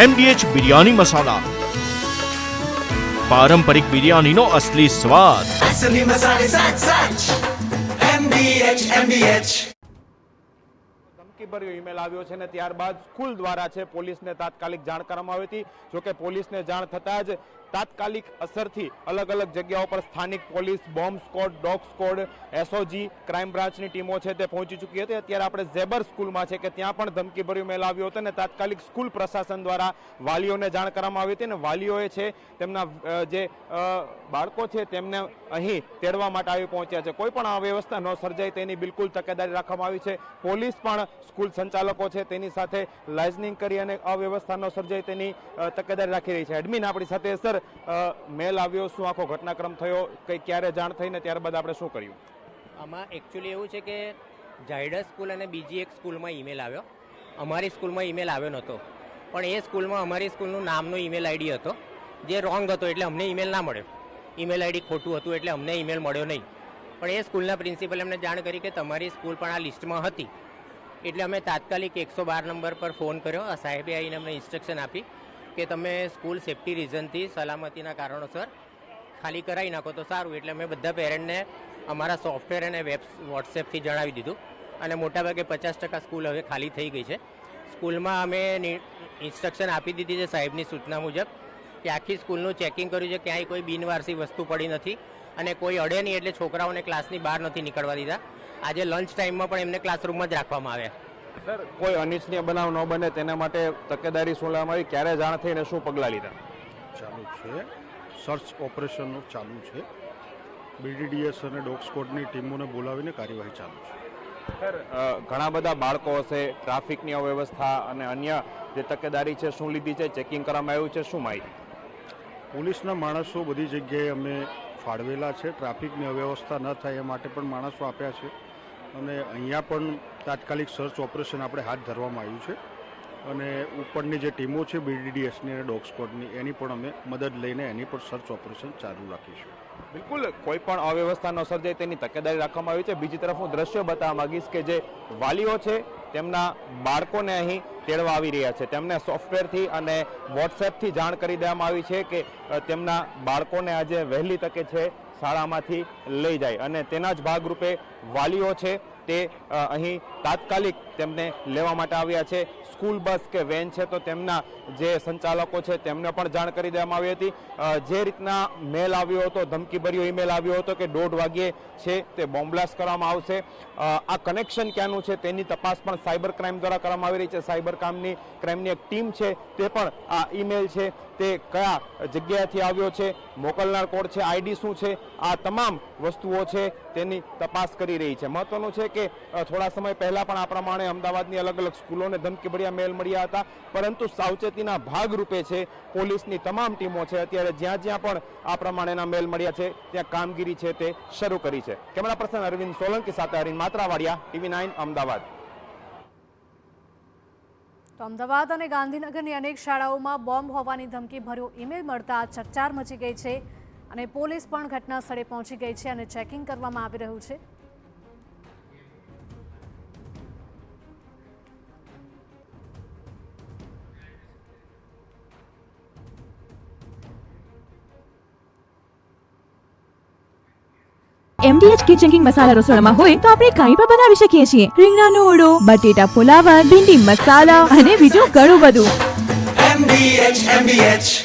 MDH biryani મસાલા, પારંપરિક બિરયાનીનો અસલી સ્વાદ. असली मसाले सच सच MDH ધમકીભર્યો ઈમેલ આવ્યો છે ને ત્યારબાદ સ્કૂલ દ્વારા છે પોલીસને તાત્કાલિક જાણ કરવામાં આવી હતી. જોકે પોલીસને જાણ થતાં જ તાત્કાલિક અસરથી અલગ અલગ જગ્યાઓ પર સ્થાનિક police, bomb squad, dog squad, SOG, crime બ્રાન્ચની ટીમો છે તે પહોંચી ચૂકી હતી. અત્યારે આપણે ઝેબર સ્કૂલમાં છે કે ત્યાં પણ ધમકીભર્યો મેલ આવ્યો હતો અને તાત્કાલિક સ્કૂલ પ્રશાસન દ્વારા વાલીઓને જાણ કરવામાં આવી હતી અને વાલીઓએ છે તેમના જે બાળકો છે તેમને અહીં તેડવા માટે આવી પહોંચ્યા છે. કોઈ પણ અવ્યવસ્થા ન સર્જાય તેની બિલકુલ તકેદારી રાખવામાં આવી છે. પોલીસ પણ સ્કૂલ સંચાલકો છે તેની સાથે લાઇઝનિંગ કરી અને અવ્યવસ્થા ન સર્જાય તેની તકેદારી રાખી રહી છે. એડમિન આપણી સાથે. સર, મેલ આવ્યો, શું આખો ઘટનાક્રમ થયો, કઈ ક્યારે જાણ થઈને ત્યારબાદ આપણે શું કર્યું? આમાં એકચ્યુઅલી એવું છે કે ઝાયડસ સ્કૂલ અને બીજી એક સ્કૂલમાં ઈમેલ આવ્યો. અમારી સ્કૂલમાં ઈમેલ આવ્યો નહોતો, પણ એ સ્કૂલમાં અમારી સ્કૂલનું નામનો ઈમેલ આઈડી હતો જે રોંગ હતો, એટલે અમને ઈમેલ ના મળ્યો. ઈમેલ આઈડી ખોટું હતું એટલે અમને ઈમેલ મળ્યો નહીં. પણ એ સ્કૂલના પ્રિન્સિપલ એમને જાણ કરી કે તમારી સ્કૂલ પણ આ લિસ્ટમાં હતી, એટલે અમે તાત્કાલિક 112 નંબર પર ફોન કર્યો. સાહેબે આવીને અમને ઇન્સ્ટ્રક્શન આપી કે તમે સ્કૂલ સેફ્ટી રીઝનથી, સલામતીના કારણોસર ખાલી કરાવી નાખો તો સારું. એટલે અમે બધા પેરેન્ટને અમારા સોફ્ટવેર અને વોટ્સએપથી જણાવી દીધું અને મોટાભાગે 50% સ્કૂલ હવે ખાલી થઈ ગઈ છે. સ્કૂલમાં અમે ઇન્સ્ટ્રક્શન આપી દીધી છે સાહેબની સૂચના મુજબ કે આખી સ્કૂલનું ચેકિંગ કર્યું છે, ક્યાંય કોઈ બિનવારસી વસ્તુ પડી નથી અને કોઈ અડે નહીં, એટલે છોકરાઓને ક્લાસની બહાર નથી નીકળવા દીધા. આજે લંચ ટાઈમમાં પણ એમને ક્લાસરૂમમાં જ રાખવામાં આવ્યા. સર, કોઈ અનિચ્છનીય બનાવ ન બને તેના માટે તકેદારી શું લેવામાં આવી, ક્યારે જાણ થઈને શું પગલાં લીધા? ચાલુ છે, સર્ચ ઓપરેશનનો ચાલુ છે. BDDS અને ડોગ સ્કોડની ટીમોને બોલાવીને કાર્યવાહી ચાલુ છે. સર, ઘણા બધા બાળકો હશે, ટ્રાફિકની અવ્યવસ્થા અને અન્ય જે તકેદારી છે શું લીધી છે, ચેકિંગ કરવામાં આવ્યું છે, શું માહિતી? પોલીસના માણસો બધી જગ્યાએ અમે ફાળવેલા છે. ટ્રાફિકની અવ્યવસ્થા ન થાય એ માટે પણ માણસો આપ્યા છે અને અહીંયા પણ તાત્કાલિક સર્ચ ઓપરેશન આપણે હાથ ધરવામાં આવ્યું છે અને ઉપરની જે ટીમો છે BDDSની અને ડોગ સ્કોડની, એની પણ અમે મદદ લઈને એની પણ સર્ચ ઓપરેશન ચાલુ રાખીશું. બિલકુલ, કોઈ પણ અવ્યવસ્થા ન સર્જાય તેની તકેદારી રાખવામાં આવી છે. બીજી તરફ હું દ્રશ્ય બતાવવા માંગીશ કે જે વાલીઓ છે તેમના બાળકોને અહીં તેડવા આવી રહ્યા છે. તેમને સોફ્ટવેરથી અને વોટ્સએપથી જાણ કરી દેવામાં આવી છે કે તેમના બાળકોને આજે વહેલી તકે છે શાળામાંથી લઈ જાય અને તેના જ ભાગરૂપે વાલીઓ છે તે અહીં તાત્કાલિક તેમને લેવા માટે આવ્યા છે. સ્કૂલ બસ કે વેન છે તો તેમના જે સંચાલકો છે તેમને પણ જાણ કરી દેવામાં આવી હતી. જે રીતના મેલ આવ્યો હતો, ધમકીભર્યો ઈમેલ આવ્યો હતો કે 1:30 વાગ્યે છે તે બોમ્બ બ્લાસ્ટ કરવામાં આવશે, આ કનેક્શન ક્યાંનું છે તેની તપાસ પણ સાયબર ક્રાઇમ દ્વારા કરવામાં આવી રહી છે. સાયબર ક્રાઇમની એક ટીમ છે તે પણ આ ઈમેલ છે તે કયા જગ્યાએથી આવ્યો છે, મોકલનાર કોણ છે, આઈડી શું છે, આ તમામ વસ્તુઓ છે તેની તપાસ કરી રહી છે. મહત્વનું છે કે થોડા સમય પહેલા પણ આ પ્રમાણે અમદાવાદની અલગ અલગ સ્કૂલોને ધમકીભર્યા મેલ મળ્યા હતા, પરંતુ સાવચેતીના ભાગરૂપે છે પોલીસની તમામ ટીમો છે અત્યારે જ્યાં જ્યાં પણ આ પ્રમાણેના મેલ મળ્યા છે ત્યાં કામગીરી છે તે શરૂ કરી છે. કેમેરા પર્સન અરવિંદ સોલંકી સાથે હરીન માત્રાવાડિયા, TV9 અમદાવાદ. તો અમદાવાદ અને ગાંધીનગરની અનેક શાળાઓમાં બોમ્બ હોવાની ધમકી ભર્યો ઈમેલ મળતા ચકચાર મચી ગઈ છે અને પોલીસ પણ ઘટના સ્થળે પહોંચી ગઈ છે અને ચેકિંગ કરવામાં આવી રહ્યું છે. MDH કિચન કિંગ મસાલા રસોડામાં હોય તો આપણે કાંઈ પણ બનાવી શકીએ છીએ. રીંગણાનો ઓળો, બટેટા ફુલાવર, ભીંડી મસાલા અને બીજું ઘણું બધું. MDH